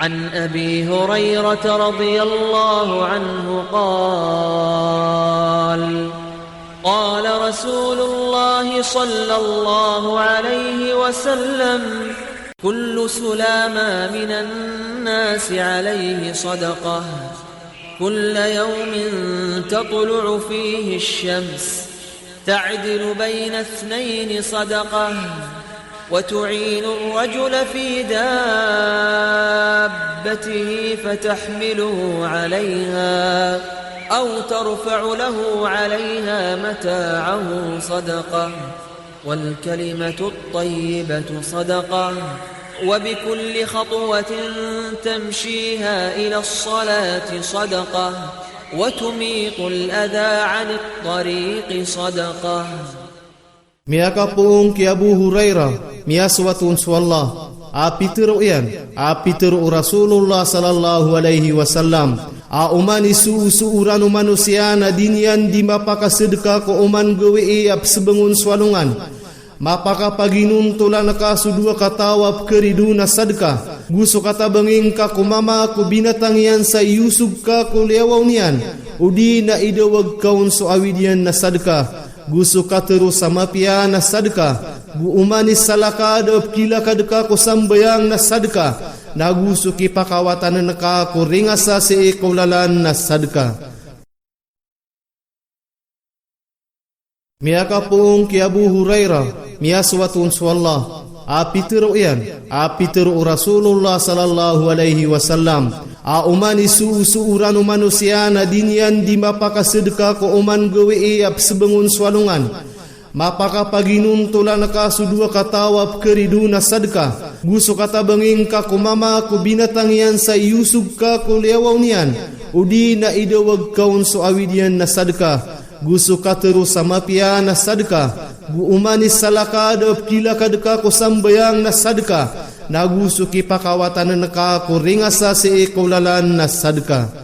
عن أبي هريرة رضي الله عنه قال قال رسول الله صلى الله عليه وسلم كل سلامة من الناس عليه صدقة كل يوم تطلع فيه الشمس تعدل بين اثنين صدقة وتعين الرجل في دابته فتحمله عليها أو ترفع له عليها متاعه صدقة والكلمة الطيبة صدقة وبكل خطوة تمشيها إلى الصلاة صدقة وتميط الأذى عن الطريق صدقة. Miaka pung ki Abu Hurairah mia suwatun swallah apiteru Rasulullah sallallahu alaihi wasallam a umani uranu manusia na dinian di mapaka sedekah ko uman gawe ap sebengun swalungan mapaka paginun tulan ka sudua katawap keriduna sedekah gusu kata bengingka ku mama ku binatang yan sa Yusuf ka ku lewaw niyan udi na idawag kaun so awidian na sedekah gusu kateru sama pia na sadka gu umani salaka adop kila kadeka ko sambayang na sadka na gusu ki pakawatan naka ko ringasa si kaulalan na sadka. Miaka pung ki Abu Hurairah mia suwatun swallah apiteru Rasulullah sallallahu alaihi wasallam a umani uranu manusia na dinian di mapaka sedekah ko uman gawe ap sebengun swalungan mapaka paginun tulan ka sudua katawap keriduna sedekah gusu kata bengingka ku mama ku binatang yan sa Yusuf ka ku lewaw niyan udi na idawag kaun so awidian na sedekah gusu kateru sama pia na sedekah gu umani salaka adop kila kadeka ko sambayang na sedekah nagusu ki pakawatan naka ko ringasa si kaulalan na sadka.